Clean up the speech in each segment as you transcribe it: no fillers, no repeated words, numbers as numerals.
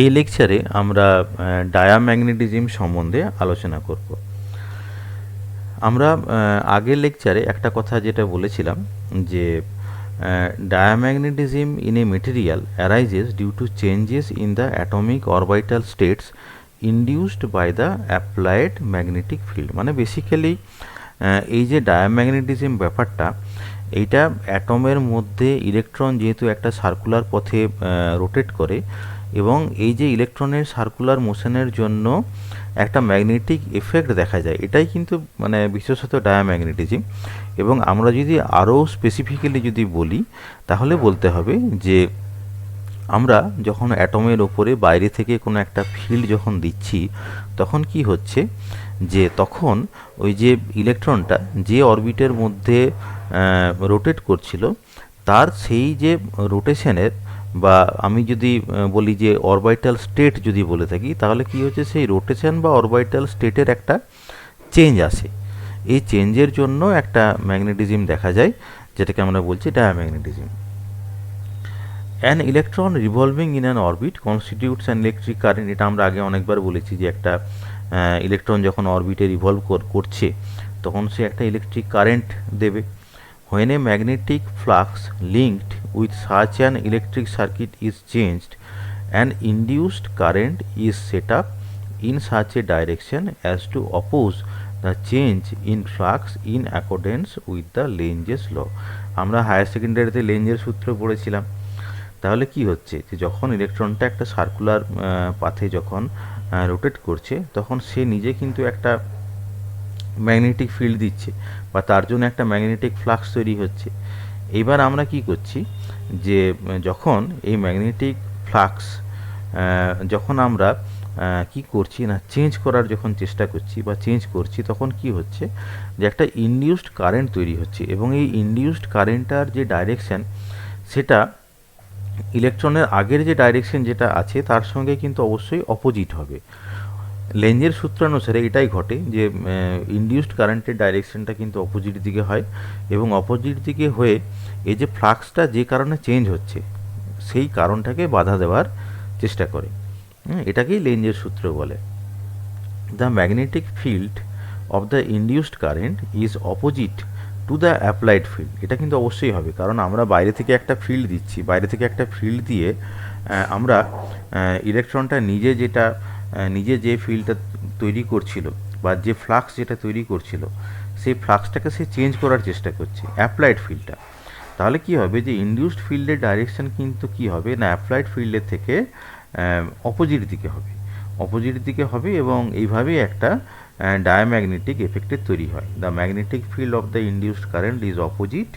এই লেকচারে আমরা ডায়াম্যাগনেটিজম সম্বন্ধে আলোচনা করব। আমরা আগের লেকচারে একটা কথা যেটা বলেছিলাম যে diamagnetism in a material arises due to changes in the atomic orbital states induced by the applied magnetic field। মানে বেসিক্যালি এই যে ডায়াম্যাগনেটিজম ব্যাপারটা, এইটা অ্যাটমের মধ্যে ইলেকট্রন যেহেতু একটা সার্কুলার পথে রোটেট করে, এবং এই যে ইলেকট্রনের সার্কুলার মোশনের জন্য একটা ম্যাগনেটিক এফেক্ট দেখা যায়, এটাই কিন্তু মানে বিশেষত ডায়াম্যাগনেটিজম। এবং আমরা যদি আরও স্পেসিফিক্যালি যদি বলি, তাহলে বলতে হবে যে আমরা যখন অ্যাটমের ওপরে বাইরে থেকে কোনো একটা ফিল্ড যখন দিচ্ছি, তখন কি হচ্ছে যে তখন ওই যে ইলেকট্রনটা যে অরবিটের মধ্যে রোটেট করছিল, তার সেই যে রোটেশনের বা আমি যদি বলি যে অরবিটাল স্টেট যদি বলে থাকি, তাহলে কি হচ্ছে সেই রোটেশন বা অরবিটাল স্টেটের একটা চেঞ্জ আসে। এই চেঞ্জের জন্য একটা ম্যাগনেটিজম দেখা যায়, যেটাকে আমরা বলছি diamagnetism. An electron revolving in an orbit constitutes an electric current. এটা আমরা আগে অনেকবার বলেছি যে একটা ইলেকট্রন যখন অরবিটে রিভলভ করছে, তখন সে একটা ইলেকট্রিক কারেন্ট দেবে। When a magnetic flux linked with such an electric circuit is changed, an induced current is set up in such a direction as to oppose the change in flux in accordance with the Lenz law। আমরা higher সেকেন্ডারিতে লেঞ্জের সূত্র পড়েছিলাম। তাহলে কি হচ্ছে যে যখন ইলেকট্রনটা একটা circular পাথে যখন রোটেট করছে, তখন সে নিজে কিন্তু একটা ম্যাগনেটিক ফিল্ড দিচ্ছে বা তার জন্য একটা ম্যাগনেটিক ফ্লাক্স তৈরি হচ্ছে। এইবার আমরা কি করছি যে যখন এই ম্যাগনেটিক ফ্লাক্স যখন আমরা কি করছি না চেঞ্জ করার যখন চেষ্টা করছি বা চেঞ্জ করছি, তখন কি হচ্ছে যে একটা ইনডিউসড কারেন্ট তৈরি হচ্ছে, এবং এই ইনডিউসড কারেন্টটার যে ডাইরেকশন, সেটা ইলেকট্রনের আগের যে ডাইরেকশন যেটা আছে তার সঙ্গে কিন্তু অবশ্যই অপোজিট হবে। লেঞ্জের সূত্রানুসারে এটাই ঘটে যে ইনডিউসড কারেন্টের ডাইরেকশনটা কিন্তু অপোজিট দিকে হয়, এবং অপোজিট দিকে হয়ে এই যে ফ্লাক্সটা যে কারণে চেঞ্জ হচ্ছে, সেই কারণটাকে বাধা দেওয়ার চেষ্টা করে। এটাকেই লেঞ্জের সূত্র বলে। The magnetic field of the induced current is opposite to the applied field. এটা কিন্তু অবশ্যই হবে, কারণ আমরা বাইরে থেকে একটা ফিল্ড দিচ্ছি, বাইরে থেকে একটা ফিল্ড দিয়ে আমরা ইলেকট্রনটা নিজে যে ফিল্ডটা তৈরি করছিল বা যে ফ্লাক্স যেটা তৈরি করছিল, সেই ফ্লাক্সটাকে সে চেঞ্জ করার চেষ্টা করছে, অ্যাপ্লাইড ফিল্ডটা। তাহলে কি হবে যে ইনডিউসড ফিল্ডের ডাইরেকশন কিন্তু কি হবে না অ্যাপ্লাইড ফিল্ডের থেকে অপোজিট দিকে হবে, এবং এইভাবেই একটা ডায়াম্যাগনেটিক এফেক্টের তৈরি হয়। The magnetic field of the induced current is opposite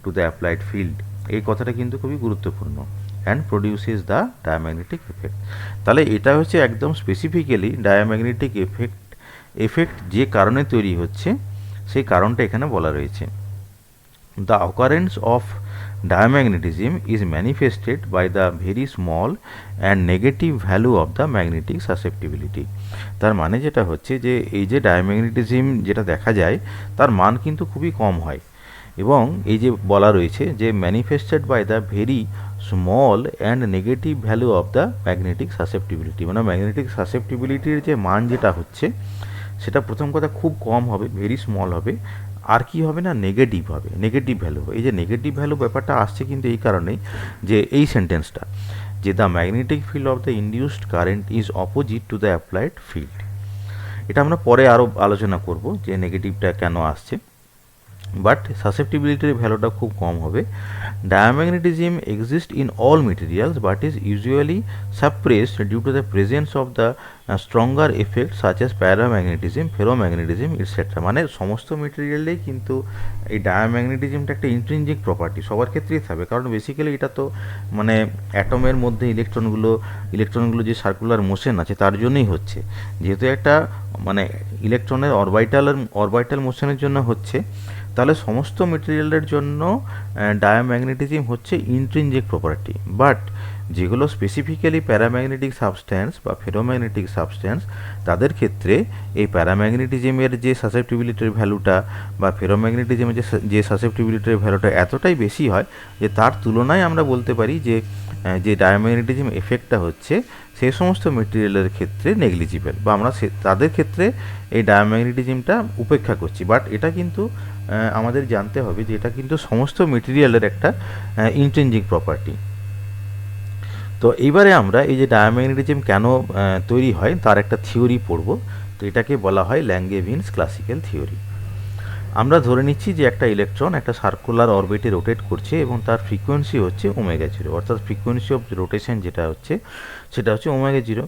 to the applied field. এই কথাটা কিন্তু খুবই গুরুত্বপূর্ণ। And produces the diamagnetic effect. তাহলে এটা হচ্ছে একদম স্পেসিফিক্যালি ডায়াম্যাগনেটিক এফেক্ট যে কারণে তৈরি হচ্ছে, সেই কারণটা এখানে বলা রয়েছে। The occurrence of diamagnetism is manifested by the very small and negative value of the magnetic susceptibility। তার মানে যেটা হচ্ছে যে এই যে ডায়াম্যাগনেটিজম যেটা দেখা যায়, তার মান কিন্তু খুবই কম হয়, এবং এই যে বলা রয়েছে যে manifested by the very small and negative value of the magnetic susceptibility. মানে ম্যাগনেটিক সাসেপ্টিবিলিটির যে মান যেটা হচ্ছে, সেটা প্রথম কথা খুব কম হবে, ভেরি স্মল হবে, আর কি হবে না নেগেটিভ হবে, নেগেটিভ ভ্যালু। এই যে নেগেটিভ ভ্যালু ব্যাপারটা আসছে কিন্তু এই কারণেই যে এই সেন্টেন্সটা, যে the magnetic field of the induced current is opposite to the applied field. এটা আমরা পরে আরও আলোচনা করব যে নেগেটিভটা কেন আসছে, বাট সাসেপ্টিবিলিটির ভ্যালুটা খুব কম হবে। Diamagnetism exist in all materials but is usually suppressed due to the presence of the stronger effect such as paramagnetism, ferromagnetism et cetera. মানে সমস্ত মেটেরিয়ালেই কিন্তু এই ডায়াম্যাগনেটিজমটা একটা ইন্ট্রিনজিক প্রপার্টি সবার ক্ষেত্রেই থাকবে, কারণ বেসিক্যালি এটা তো মানে অ্যাটমের মধ্যে ইলেকট্রনগুলো যে সার্কুলার মোশন আছে তার জন্যই হচ্ছে। যেহেতু একটা মানে ইলেকট্রনের অরবিটাল মোশনের জন্য হচ্ছে, তাহলে সমস্ত মেটেরিয়ালের জন্য ডায়াম্যাগনেটিজম হচ্ছে ইন্ট্রিনজিক প্রপার্টি। বাট যেগুলো স্পেসিফিক্যালি প্যারাম্যাগনেটিক সাবস্ট্যান্স বা ফেরোম্যাগনেটিক সাবস্ট্যান্স, তাদের ক্ষেত্রে এই প্যারাম্যাগনেটিজমের যে সাসেপ্টিবিলিটির ভ্যালুটা বা ফেরোম্যাগনেটিজমের যে সাসেপ্টিবিলিটির ভ্যালুটা এতটাই বেশি হয় যে তার তুলনায় আমরা বলতে পারি যে যে ডায়াম্যাগনেটিজম এফেক্টটা হচ্ছে সেই সমস্ত মেটেরিয়ালের ক্ষেত্রে নেগলিজিবল, বা আমরা তাদের ক্ষেত্রে এই ডায়াম্যাগনেটিজমটা উপেক্ষা করছি। বাট এটা কিন্তু আমাদের জানতে হবে যে এটা কিন্তু সমস্ত মেটেরিয়ালের একটা ইন্ট্রিনজিক প্রপার্টি। তো এইবারে আমরা এই যে ডায়াম্যাগনেটিজম কেন তৈরি হয় তার একটা থিওরি পড়ব। তো এটাকে বলা হয় ল্যাঙ্গেভিনস ক্লাসিক্যাল থিওরি। আমরা ধরে নিচ্ছি যে একটা ইলেকট্রন একটা সার্কুলার অরবিটে রোটেট করছে এবং তার ফ্রিকোয়েন্সি হচ্ছে ওমেগা জিরো, অর্থাৎ ফ্রিকোয়েন্সি অফ রোটেশন যেটা হচ্ছে সেটা হচ্ছে ওমেগা জিরো।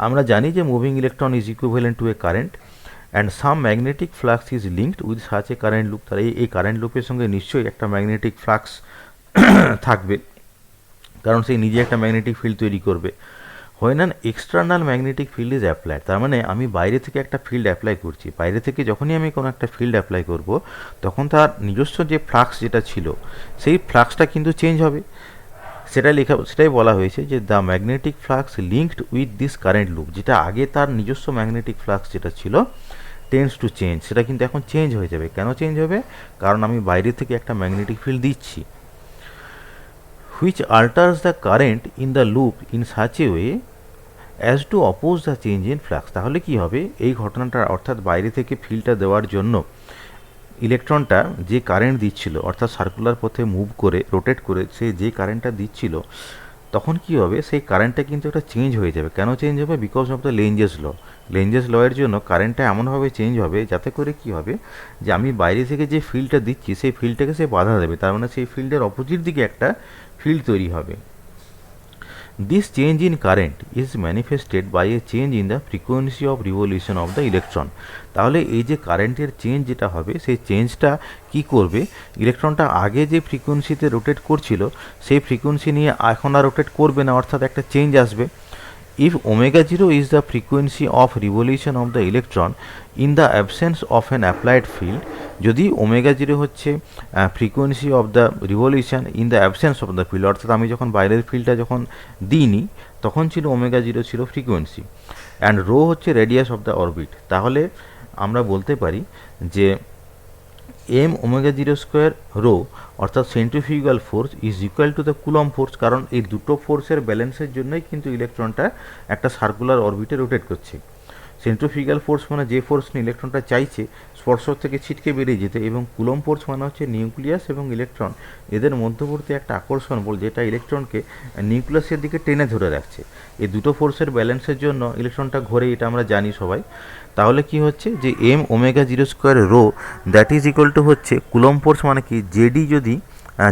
আমরা জানি যে moving electron is equivalent to a current and some magnetic flux is linked with such a current loop. তার এই কারেন্ট লুপের সঙ্গে নিশ্চয়ই একটা ম্যাগনেটিক ফ্লাক্স থাকবে, কারণ সেই নিজে একটা ম্যাগনেটিক ফিল্ড তৈরি করবে। When an external magnetic field is applied, তার মানে আমি বাইরে থেকে একটা ফিল্ড অ্যাপ্লাই করছি, বাইরে থেকে যখনই আমি কোনো একটা ফিল্ড অ্যাপ্লাই করব তখন তার নিজস্ব যে ফ্লাক্স যেটা ছিল সেই ফ্লাক্সটা কিন্তু চেঞ্জ হবে। সেটাই বলা হয়েছে যে the magnetic flux linked with this current loop, যেটা আগে তার নিজস্ব ম্যাগনেটিক ফ্লাক্স যেটা ছিল টেন্ডস টু চেঞ্জ, সেটা কিন্তু এখন চেঞ্জ হয়ে যাবে। কেন চেঞ্জ হবে? কারণ আমি বাইরে থেকে একটা ম্যাগনেটিক ফিল্ড দিচ্ছি, which alters the current in the loop in such a way as to oppose the change in flux। তাহলে কি হবে এই ঘটনাটা, অর্থাৎ বাইরে থেকে ফিল্ডটা দেওয়ার জন্য ইলেকট্রনটা যে কারেন্ট দিচ্ছিল, অর্থাৎ সার্কুলার পথে মুভ করে রোটেট করে সে যে কারেন্টটা দিচ্ছিল, তখন কি হবে সেই কারেন্টটা কিন্তু একটা চেঞ্জ হয়ে যাবে। কেন চেঞ্জ হবে? বিকজ অফ দ্য লেঞ্জেস ল। লেঞ্জেস ল এর জন্য কারেন্টটা এমনভাবে চেঞ্জ হবে যাতে করে কি হবে যে আমি বাইরে থেকে যে ফিল্ডটা দিচ্ছি সেই ফিল্ডটাকে সে বাধা দেবে, তার মানে সেই ফিল্ডের অপোজিট দিকে একটা ফিল্ড তৈরি হবে। This change in current is manifested by a change in the frequency of revolution of the electron। তাহলে এই যে কারেন্টের চেঞ্জ যেটা হবে সেই চেঞ্জটা কি করবে, ইলেকট্রনটা আগে যে ফ্রিকোয়েন্সিতে রোটেট করছিল সেই ফ্রিকোয়েন্সি নিয়ে এখন আর রোটেট করবে না, অর্থাৎ একটা চেঞ্জ আসবে। If omega 0 is the frequency of revolution of the electron in the absence of an applied field, যদি ওমেগা জিরো হচ্ছে frequency of the revolution in the absence of the field, অর্থাৎ আমি যখন বাইরের ফিল্ডটা যখন দিইনি তখন ছিল ওমেগা জিরো ছিল ফ্রিকোয়েন্সি, অ্যান্ড রো হচ্ছে রেডিয়াস অফ দ্য অরবিট, তাহলে আমরা বলতে পারি যে M omega zero square rho অর্থাৎ centrifugal force is equal to the Coulomb force. কারণ এই দুটো ফোর্সের ব্যালেন্সের জন্যই কিন্তু ইলেকট্রনটা একটা সার্কুলার অরবিটে রোটেট করছে। সেন্ট্রিফিউগাল ফোর্স মানে যে ফোর্স নিয়ে ইলেকট্রনটা চাইছে স্পর্শক থেকে ছিটকে বেরিয়ে যেতে, এবং কুলম ফোর্স মানে হচ্ছে নিউক্লিয়াস এবং ইলেকট্রন এদের মধ্যবর্তী একটা আকর্ষণ বল যেটা ইলেকট্রনকে নিউক্লিয়াসের দিকে টেনে ধরে রাখছে। এই দুটো ফোর্সের ব্যালেন্সের জন্য ইলেকট্রনটা ঘোরে, এটা আমরা জানি সবাই। তাহলে কি হচ্ছে যে M omega zero square rho that is equal to হচ্ছে কুলম ফোর্স মানে কি জেডি যদি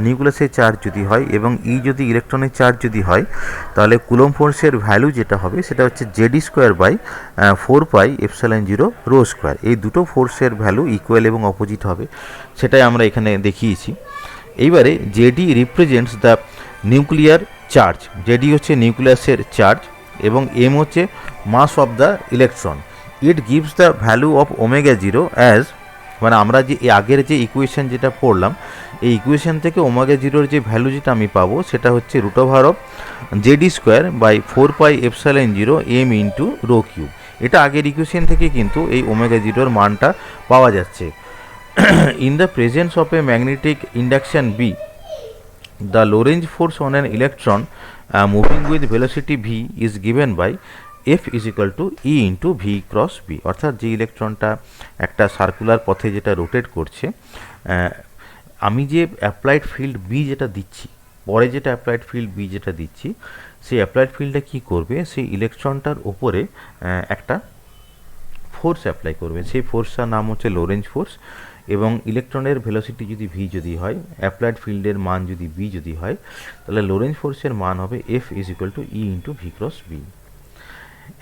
নিউক্লিয়াসের চার্জ যদি হয় এবং ই যদি ইলেকট্রনের চার্জ যদি হয়, তাহলে কুলম ফোর্সের ভ্যালু যেটা হবে সেটা হচ্ছে ZD square by 4 pi epsilon zero rho square. এই দুটো ফোর্সের ভ্যালু ইকুয়াল এবং অপোজিট হবে, সেটাই আমরা এখানে দেখিয়েছি। এইবারে Z e represents the nuclear charge, Z e হচ্ছে নিউক্লিয়াসের চার্জ এবং এম হচ্ছে mass of the electron. It gives the value of omega zero as, মানে আমরা যে আগের যে ইকুয়েশন যেটা পড়লাম এই ইকুয়েশন থেকে ওমেগা জিরোর যে ভ্যালু যেটা আমি পাবো সেটা হচ্ছে root over of ZD square by 4 pi epsilon zero m into rho cube. এটা আগের ইকুয়েশন থেকে কিন্তু এই ওমেগা জিরোর মানটা পাওয়া যাচ্ছে। In the presence of a magnetic induction B, the Lorentz force on an electron moving with velocity V is given by F is equal to E into V cross B. অর্থাৎ যে ইলেকট্রনটা একটা circular পথে যেটা rotate করছে, আমি যে applied field B যেটা দিচ্ছি, পরে যেটা অ্যাপ্লাইড ফিল্ড বি যেটা দিচ্ছি, সেই অ্যাপ্লাইড ফিল্ডটা কী করবে, সেই ইলেকট্রনটার ওপরে একটা ফোর্স অ্যাপ্লাই করবে। সেই ফোর্সটার নাম হচ্ছে লোরেঞ্জ ফোর্স, এবং ইলেকট্রনের ভেলোসিটি যদি ভি যদি হয়, অ্যাপ্লাইড ফিল্ডের মান যদি বি যদি হয়, তাহলে লোরেঞ্জ ফোর্সের মান হবে F is equal to E into V cross B.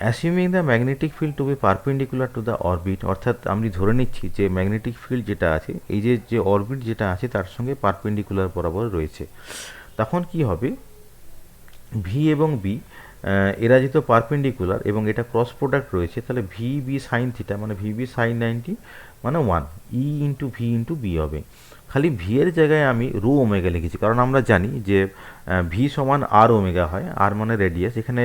Assuming the magnetic field to be perpendicular to the orbit, অর্থাৎ আমি ধরে নিচ্ছি যে ম্যাগনেটিক ফিল্ড যেটা আছে এই যে অরবিট যেটা আছে তার সঙ্গে পারপেন্ডিকুলার বরাবর রয়েছে, তখন কি হবে ভি এবং বি এরা যেহেতু পারপেন্ডিকুলার এবং এটা ক্রস প্রোডাক্ট রয়েছে, তাহলে ভি বি সাইন থিটা মানে ভি বি সাইন 90 মানে 1 ই ইন্টু ভি ইন্টু বি হবে। খালি ভি এর জায়গায় আমি রো ওমেগা লিখেছি, কারণ আমরা জানি যে ভি সমান আর ওমেগা হয়, আর মানে রেডিয়াস, এখানে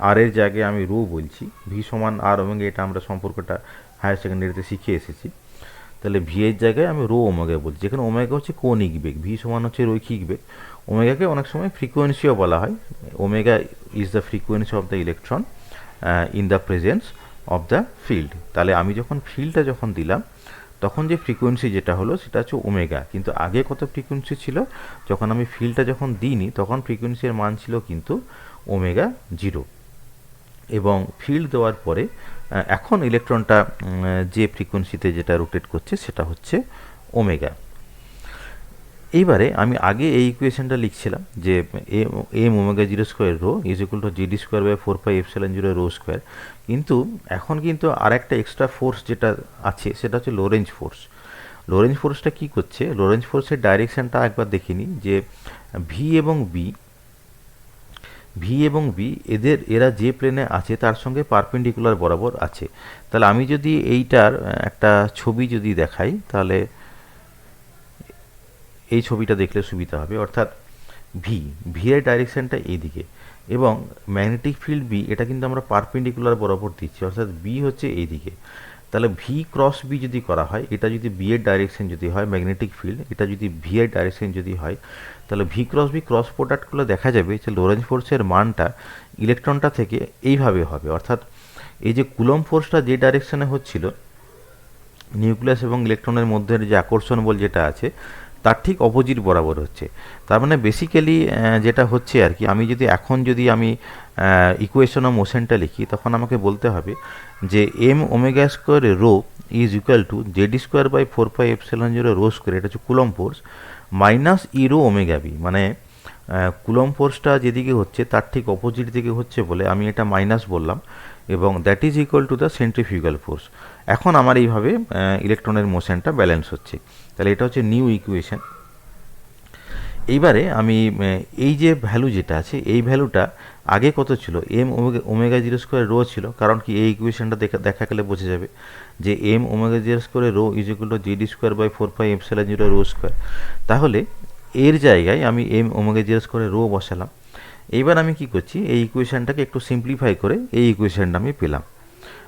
আর এর জায়গায় আমি রো বলছি, ভি সমান আর ওমেগা, এটা আমরা সম্পর্কটা হায়ার সেকেন্ডারিতে শিখে এসেছি। তাহলে ভি এর জায়গায় আমি রো ওমেগা বলছি, যেখানে ওমেগা হচ্ছে কৌণিক বেগ, ভি সমান হচ্ছে রৈখিক বেগ। ওমেগাকে অনেক সময় ফ্রিকোয়েন্সিও বলা হয়। Omega is the frequency of the electron in the presence of the field. তাহলে আমি যখন ফিল্ডটা যখন দিলাম তখন যে ফ্রিকোয়েন্সি যেটা হলো সেটা হচ্ছে ওমেগা, কিন্তু আগে কত ফ্রিকোয়েন্সি ছিল, যখন আমি ফিল্ডটা যখন দিইনি তখন ফ্রিকোয়েন্সির মান ছিল কিন্তু ওমেগা জিরো, এবং ফিল্ড দেওয়ার পরে এখন ইলেকট্রনটা যে ফ্রিকোয়েন্সিতে যেটা রোটেট করছে সেটা হচ্ছে ওমেগা। এইবারে আমি আগে এই ইকুয়েশনটা লিখছিলাম যে M omega zero square rho is equal to GD square by 4 pi epsilon zero rho square, কিন্তু এখন কিন্তু আর একটা এক্সট্রা ফোর্স যেটা আছে সেটা হচ্ছে লোরেঞ্জ ফোর্স। লোরেঞ্জ ফোর্সটা কী করছে, লোরেঞ্জ ফোর্সের ডাইরেকশানটা একবার দেখে নিই যে ভি এবং বি এরা যে প্লেনে আছে তার সঙ্গে পারপেন্ডিকুলার বরাবর আছে। তাহলে আমি যদি এইটার একটা ছবি যদি দেখাই তাহলে এই ছবিটা দেখলে সুবিধা হবে। অর্থাৎ ভি এর ডাইরেকশানটা এইদিকে এবং ম্যাগনেটিক ফিল্ড বি এটা কিন্তু আমরা পারপেন্ডিকুলার বরাবর দিচ্ছি, অর্থাৎ বি হচ্ছে এইদিকে। তাহলে ভি ক্রস বি যদি করা হয়, এটা যদি বি এর ডাইরেকশন যদি হয় ম্যাগনেটিক ফিল্ড, এটা যদি ভি এর ডাইরেকশন যদি হয়, তাহলে v cross B cross product করলে দেখা যাবে যে লোরেঞ্জ ফোর্সের মানটা ইলেকট্রনটা থেকে এইভাবে হবে। অর্থাৎ এই যে কুলম ফোর্সটা যে ডাইরেকশনে হচ্ছিল নিউক্লিয়াস এবং ইলেকট্রনের মধ্যে যে আকর্ষণ বল যেটা আছে তার ঠিক অপোজিট বরাবর হচ্ছে। তার মানে বেসিক্যালি যেটা হচ্ছে আর কি, আমি যদি এখন আমি ইকুয়েশন অফ মোশনটা লিখি তখন আমাকে বলতে হবে যে M omega square rho is equal to Z square by 4 pi epsilon zero rho square, এটা হচ্ছে coulomb force, minus e rho omega B. মানে কুলম ফোর্সটা যেদিকে হচ্ছে তার ঠিক অপোজিট দিকে হচ্ছে বলে আমি এটা মাইনাস বললাম, এবং that is equal to the centrifugal force. এখন আমার এইভাবে ইলেকট্রনের মোশনটা ব্যালেন্স হচ্ছে। তাহলে এটা হচ্ছে নিউ ইকুয়েশন। এইবারে আমি এই যে ভ্যালু যেটা আছে এই ভ্যালুটা আগে কত ছিল, m omega zero square rho ছিল, কারণ কি এই ইকুয়েশনটা দেখা গেলে বোঝা যাবে যে M omega zero square rho is equal to GD square by 4 pi epsilon zero rho square. তাহলে এর জায়গায় আমি m omega zero square rho বসালাম। এইবার আমি কি করছি, এই ইকুয়েশনটাকে একটু সিম্পলিফাই করে এই ইকুয়েশনটা আমি পেলাম।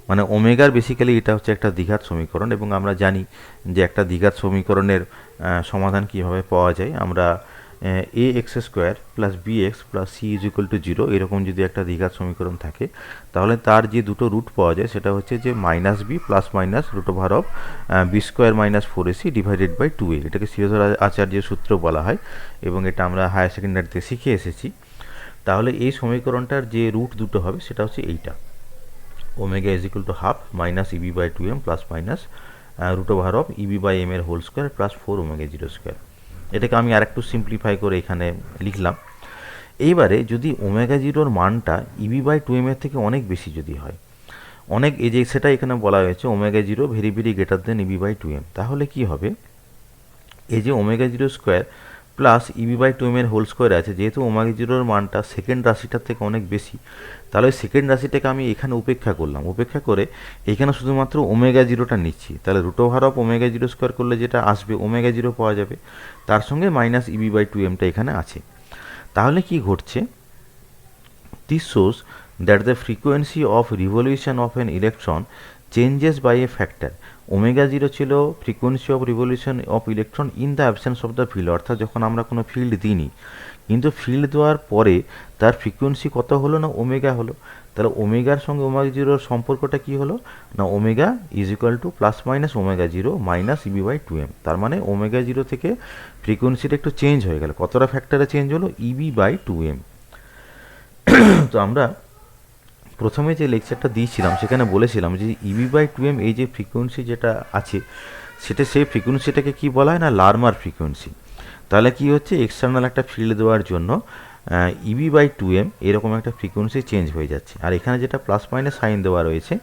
মানে ওমেগার বেসিক্যালি এটা হচ্ছে একটা দ্বিঘাত সমীকরণ, এবং আমরা জানি যে একটা দ্বিঘাত সমীকরণের সমাধান কীভাবে পাওয়া যায়। আমরা a x square plus b x plus c is equal to zero এরকম যদি একটা দ্বিঘাত সমীকরণ থাকে তাহলে তার যে দুটো রুট পাওয়া যায় সেটা হচ্ছে যে minus B plus minus root over of B square minus 4ac divided by 2a। এটাকে শ্রীধর আচার্যের সূত্র বলা হয় এবং এটা আমরা হায়ার সেকেন্ডারিতে শিখে এসেছি। তাহলে এই সমীকরণটার যে রুট দুটো হবে সেটা হচ্ছে এইটা, omega is equal to half minus e B by 2m plus minus root over of e B by M এর whole square plus 4 omega zero square. এটাকে আমি আরেকটু সিম্পলিফাই করে এখানে লিখলাম। এইবারে যদি ওমেগা জিরোর মানটা ইবি বাই 2m এর থেকে অনেক বেশি যদি হয়, অনেক এই যে সেটা এখানে বলা হয়েছে omega zero very very greater than e B by 2m, তাহলে কি হবে, এই যে omega zero square plus e B by 2m এর হোল স্কোয়ার আছে, যেহেতু ওমেগা জিরোর মানটা সেকেন্ড রাশিটার থেকে অনেক বেশি, তাহলে সেকেন্ড রাশিটাকে আমি এখানে উপেক্ষা করলাম, উপেক্ষা করে এখানে শুধুমাত্র ওমেগা জিরোটা নিচ্ছি। তাহলে root over of omega zero square করলে যেটা আসবে ওমেগা জিরো পাওয়া যাবে, তার সঙ্গে মাইনাস ইবি বাই 2mটা এখানে আছে। তাহলে কি ঘটছে, this shows that the frequency of revolution of an electron changes by a factor. Omega zero ছিল frequency of revolution of electron in the absence of the field, অর্থাৎ যখন আমরা কোনো ফিল্ড দিইনি, কিন্তু ফিল্ড দেওয়ার পরে তার ফ্রিকোয়েন্সি কত হলো না ওমেগা হলো। তাহলে ওমেগার সঙ্গে ওমেগা জিরোর সম্পর্কটা কি হলো না omega is equal to plus minus omega zero minus e B by 2m। তার মানে ওমেগা জিরো থেকে ফ্রিকোয়েন্সিটা একটু চেঞ্জ হয়ে গেল, কতটা ফ্যাক্টরে চেঞ্জ হলো, ইবি বাই 2m। তো আমরা প্রথমে যে লেকচারটা দিয়েছিলাম সেখানে বলেছিলাম যে ইবি বাই 2m এই যে ফ্রিকোয়েন্সি যেটা আছে সেটা সেই ফ্রিকোয়েন্সিটাকে কি বলা হয় না লার্মার ফ্রিকোয়েন্সি। তাহলে কি হচ্ছে, এক্সটার্নাল একটা ফিল্ড দেওয়ার জন্য ইবি বাই 2m এরকম একটা ফ্রিকোয়েন্সি চেঞ্জ হয়ে যাচ্ছে। আর এখানে যেটা প্লাস মাইনাস সাইন দেওয়া রয়েছে,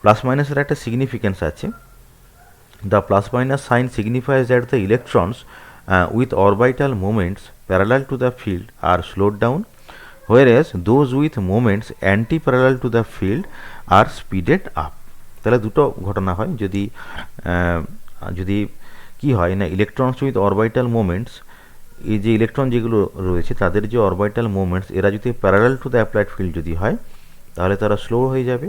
প্লাস মাইনাসের একটা সিগনিফিকেন্স আছে। The plus minus sign signifies that the electrons with orbital movements parallel to the field are slowed down, whereas those with moments anti-parallel to the field are speeded up। তাহলে দুটো ঘটনা হয়, যদি কি হয় না ইলেকট্রনস উইথ অরবিটাল মুভমেন্টস, এই যে ইলেকট্রন যেগুলো রয়েছে তাদের যে অরবিটাল মুভমেন্টস এরা যদি parallel to the applied field যদি হয় তাহলে তারা স্লো হয়ে যাবে,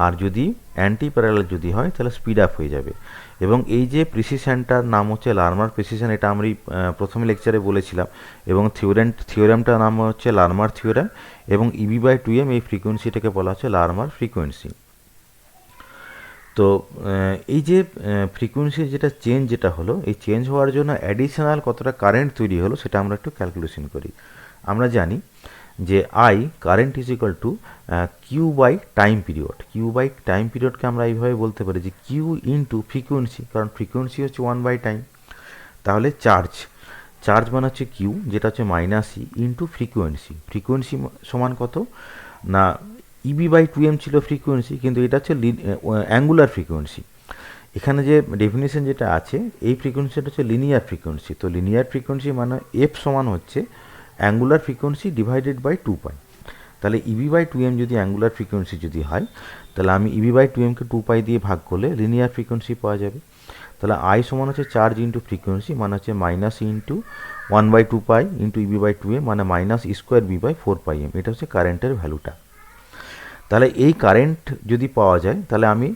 আর যদি অ্যান্টি প্যারালাল যদি হয় তাহলে স্পিড আপ হয়ে যাবে। এবং এই যে প্রিসিশনটার নাম হচ্ছে লার্মার প্রিসিশন, এটা আমি প্রথম লেকচারে বলেছিলাম, এবং থিওরেমটার নাম হচ্ছে লার্মার থিওরেম, এবং EB/2m এই ফ্রিকোয়েন্সিটাকে বলা হচ্ছে লার্মার ফ্রিকোয়েন্সি। তো এই যে ফ্রিকোয়েন্সির যেটা চেঞ্জ যেটা হলো, এই চেঞ্জ হওয়ার জন্য অ্যাডিশনাল কতটা কারেন্ট তৈরি হলো সেটা আমরা একটু ক্যালকুলেশন করি। আমরা জানি যে I current is equal to Q by time period. Q by time পিরিয়ডকে আমরা এইভাবে বলতে পারি যে কিউ ইন্টু ফ্রিকোয়েন্সি, কারণ ফ্রিকোয়েন্সি হচ্ছে 1/টাইম। তাহলে চার্জ মানে হচ্ছে কিউ, যেটা হচ্ছে -E ইন্টু ফ্রিকোয়েন্সি। ফ্রিকোয়েন্সি সমান কত না EB/2m ছিল ফ্রিকোয়েন্সি, কিন্তু এটা হচ্ছে অ্যাঙ্গুলার ফ্রিকোয়েন্সি। এখানে যে ডেফিনেশন যেটা আছে, এই ফ্রিকোয়েন্সিটা হচ্ছে লিনিয়ার ফ্রিকোয়েন্সি। তো লিনিয়ার ফ্রিকোয়েন্সি মানে এফ সমান হচ্ছে অ্যাঙ্গুলার ফ্রিকোয়েন্সি ডিভাইডেড বাই 2π। তাহলে EB/2m যদি অ্যাঙ্গুলার ফ্রিকোয়েন্সি যদি হয়, তাহলে আমি EB/2mকে 2π দিয়ে ভাগ করলে লিনিয়ার ফ্রিকোয়েন্সি পাওয়া যাবে। তাহলে আই সমান হচ্ছে চার্জ ইন্টু ফ্রিকোয়েন্সি, মানে হচ্ছে -E ইন্টু 1/2π ইন্টু EB/2m, মানে -E²B/4πm। এটা হচ্ছে কারেন্টের ভ্যালুটা। তাহলে এই কারেন্ট যদি পাওয়া যায় তাহলে আমি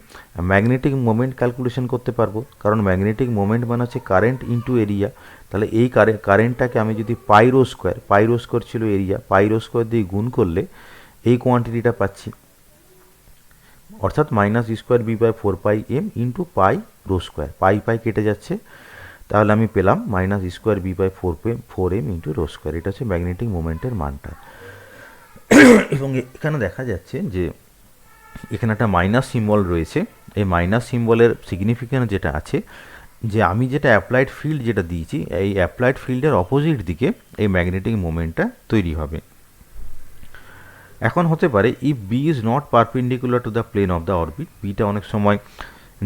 ম্যাগনেটিক মোমেন্ট ক্যালকুলেশন করতে পারবো, কারণ ম্যাগনেটিক মোমেন্ট মানে হচ্ছে কারেন্ট ইন্টু এরিয়া। তাহলে এই কারেন্টটাকে আমি যদি পাইরো স্কোয়ার ছিল এরিয়া, পাইরো স্কোয়ার দিয়ে গুণ করলে এই কোয়ান্টিটিটা পাচ্ছি, অর্থাৎ -E²B/4πm ইন্টু পাইরো স্কোয়ার। পাই কেটে যাচ্ছে, তাহলে আমি পেলাম -E²B/4m ইন্টু রো স্কোয়ার। এটা হচ্ছে ম্যাগনেটিক মোমেন্টের মানটা। এবং এখানে দেখা যাচ্ছে যে এখানে একটা মাইনাস সিম্বল রয়েছে। এই মাইনাস সিম্বলের সিগনিফিকেন্স যেটা আছে, যে আমি যেটা অ্যাপ্লাইড ফিল্ড যেটা দিয়েছি, এই অ্যাপ্লাইড ফিল্ডের অপোজিট দিকে এই ম্যাগনেটিক মোমেন্টটা তৈরি হবে। এখন হতে পারে if B is not perpendicular to the plane of the orbit, বিটা অনেক সময়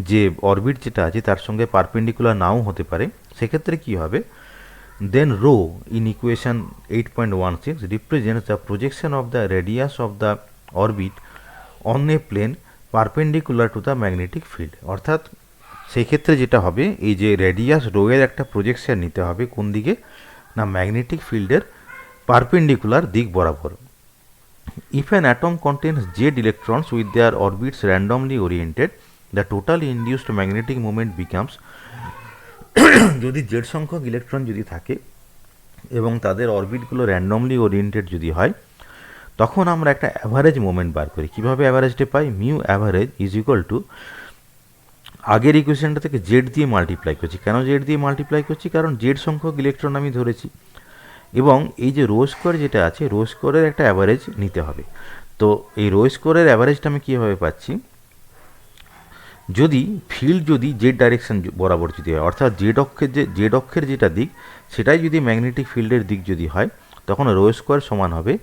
যে অরবিট যেটা আছে তার সঙ্গে পারপেন্ডিকুলার নাও হতে পারে। সেক্ষেত্রে কি হবে, then rho in equation 8.16 represents the projection of the radius of the orbit on a plane perpendicular to the magnetic field। অর্থাৎ সেই ক্ষেত্রে যেটা হবে, এই যে রেডিয়াস রো এর একটা প্রজেকশন নিতে হবে কোন দিকে না ম্যাগনেটিক ফিল্ডের পারপেন্ডিকুলার দিক বরাবর। If an atom contains z electrons with their orbits randomly oriented, the total induced magnetic moment becomes যদি জেড সংখ্যক ইলেকট্রন যদি থাকে এবং তাদের অরবিটগুলো র্যান্ডমলি ওরিয়েন্টেড যদি হয়, তখন আমরা একটা অ্যাভারেজ মোমেন্ট বার করি। কীভাবে অ্যাভারেজটা পাই, mu average is equal to, আগের ইকুয়েশনটা থেকে জেড দিয়ে মাল্টিপ্লাই করছি। কেন জেড দিয়ে মাল্টিপ্লাই করছি, কারণ জেড সংখ্যক ইলেকট্রন আমি ধরেছি, এবং এই যে রো স্কোয়ার যেটা আছে, রো স্কোয়ারের একটা অ্যাভারেজ নিতে হবে। তো এই রো স্কোয়ারের অ্যাভারেজটা আমি কীভাবে পাচ্ছি, যদি ফিল্ড যদি জেড ডাইরেকশন বরাবর যদি হয়, অর্থাৎ জেড অক্ষের যেটা দিক সেটাই যদি ম্যাগনেটিক ফিল্ডের দিক যদি হয়, তখন রো স্কোয়ার সমান হবে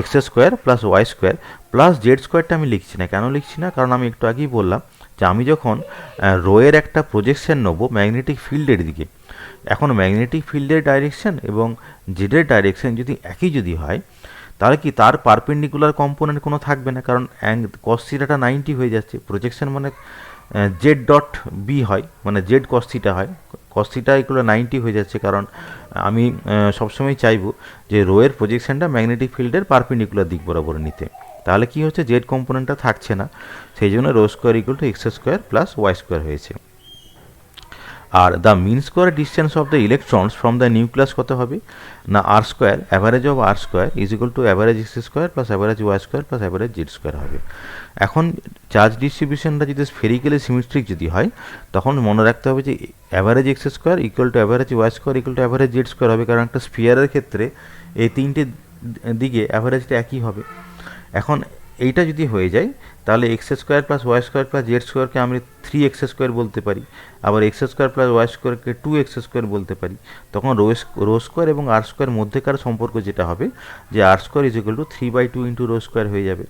x² plus y² plus Z স্কোয়ারটা আমি লিখছি না। কেন লিখছি না, কারণ আমি একটু আগেই বললাম যে আমি যখন রো এর একটা প্রজেকশন নেবো ম্যাগনেটিক ফিল্ডের দিকে, এখন ম্যাগনেটিক ফিল্ডের ডাইরেকশন এবং জেডের ডাইরেকশন যদি একই যদি হয়, তাহলে কি তার পারপেন্ডিকুলার কম্পোনেন্ট কোনো থাকবে না, কারণ cos থিটাটা 90 হয়ে যাচ্ছে। প্রজেকশন মানে জেড ডট বি হয়, মানে জেড cos থিটা হয়, cos থিটা এগুলো 90 হয়ে যাচ্ছে, কারণ আমি সবসময় চাইবো যে রো এর প্রজেকশনটা ম্যাগনেটিক ফিল্ডের পারপেন্ডিকুলার দিক বরাবর নিতে। তাহলে কি হচ্ছে, জেড কম্পোনেন্টটা থাকছে না, সেই জন্য rho square equal to x² plus y² হয়েছে। আর the mean square distance of the electrons from the nucleus কত হবে না r² average of r² is equal to average x² plus average y² plus average z² হবে। এখন charge ডিস্ট্রিবিউশনটা যদি স্ফেরিক্যালি symmetric যদি হয়, তখন মনে রাখতে হবে যে average x² equal to average y² equal to average z² হবে, কারণ একটা স্ফিয়ারের ক্ষেত্রে এই তিনটে দিকে অ্যাভারেজটা একই হবে। এখন এইটা যদি হয়ে যায়, তাহলে x² প্লাস y² প্লাস z²কে আমি 3x² বলতে পারি, আবার x² প্লাস y²কে 2x² বলতে পারি। তখন রো স্কোয়ার এবং r² মধ্যেকার সম্পর্ক যেটা হবে, যে r² is equal to 3/2 into rho square হয়ে যাবে।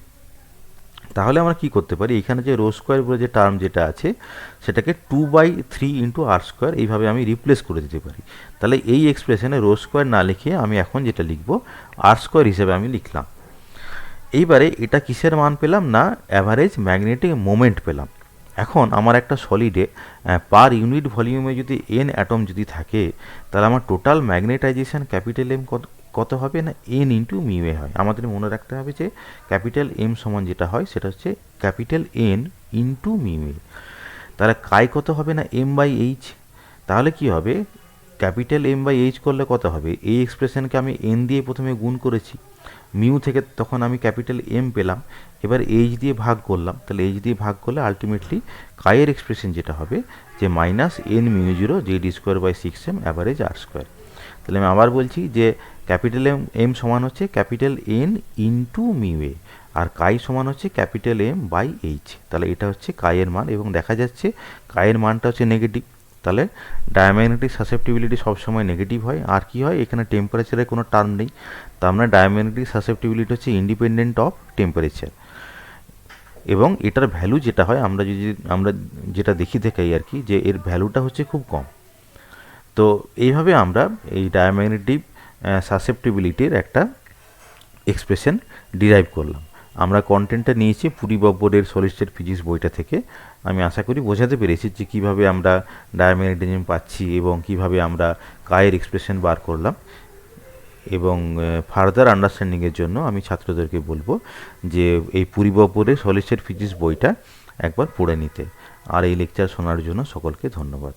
তাহলে আমরা কি করতে পারি, এখানে যে রো স্কোয়ার বলে যে টার্ম যেটা আছে সেটাকে 2/3 ইন্টু r² এইভাবে আমি রিপ্লেস করে দিতে পারি। তাহলে এই এক্সপ্রেশনে রো স্কোয়ার না লিখে আমি এখন যেটা লিখবো r² হিসেবে আমি লিখলাম। এইবারে এটা কিসের মান পেলাম না অ্যাভারেজ ম্যাগনেটিক মোমেন্ট পেলাম। এখন আমার একটা সলিডে পার ইউনিট ভলিউমে যদি n অ্যাটম যদি থাকে, তাহলে আমার টোটাল ম্যাগনেটাইজেশন ক্যাপিটাল M কত হবে না এন ইন্টু মিউ এ হয়। আমাদের মনে রাখতে হবে যে ক্যাপিটাল এম সমান যেটা হয় সেটা হচ্ছে ক্যাপিটাল এন ইন্টু মিউ এ। তাহলে কাই কত হবে না এম বাই এইচ। তাহলে কি হবে, ক্যাপিটাল এম বাই এইচ করলে কত হবে, এই এক্সপ্রেশনকে আমি এন দিয়ে প্রথমে গুণ করেছি, মিউ থেকে তখন আমি ক্যাপিটাল এম পেলাম, এবার এইচ দিয়ে ভাগ করলাম, তাহলে এইচ দিয়ে ভাগ করলে আলটিমেটলি কাইয়ের এক্সপ্রেশন যেটা হবে যে minus N mu zero Z square by six M average R square. তাহলে আমি আবার বলছি যে ক্যাপিটাল এম সমান হচ্ছে capital N into mu A, আর কাই সমান হচ্ছে ক্যাপিটাল এম বাই এইচ। তাহলে এটা হচ্ছে কাইয়ের মান, এবং দেখা যাচ্ছে কাইয়ের মানটা হচ্ছে নেগেটিভ। তাহলে ডায়াম্যাগনেটিক সাসেপ্টিবিলিটি সবসময় নেগেটিভ হয়। আর কি হয়, এখানে টেম্পারেচারের কোনো টার্ম নেই, তার মানে ডায়াম্যাগনেটিক সাসেপ্টিবিলিটি হচ্ছে ইন্ডিপেন্ডেন্ট অফ টেম্পারেচার। এবং এটার ভ্যালু যেটা হয়, আমরা যেটা দেখি দেখাই আর কি, যে এর ভ্যালুটা হচ্ছে খুব কম। তো এইভাবে আমরা এই ডায়াম্যাগনেটিক সাসেপ্টিবিলিটির একটা এক্সপ্রেশন ডিরাইভ করলাম। আমরা কন্টেন্টটা নিয়েছি পুরী বব্বরের সলিড স্টেট ফিজিক্স বইটা থেকে। আমি আশা করি বোঝাতে পেরেছি যে কীভাবে আমরা ডায়াম্যাগনেটিজম পাচ্ছি এবং কিভাবে আমরা কায়ের এক্সপ্রেশন বার করলাম। এবং ফার্দার আন্ডারস্ট্যান্ডিংয়ের জন্য আমি ছাত্রদেরকে বলবো যে এই পুরী বব্বরের সলিড স্টেট ফিজিক্স বইটা একবার পড়ে নিতে। আর এই লেকচার শোনার জন্য সকলকে ধন্যবাদ।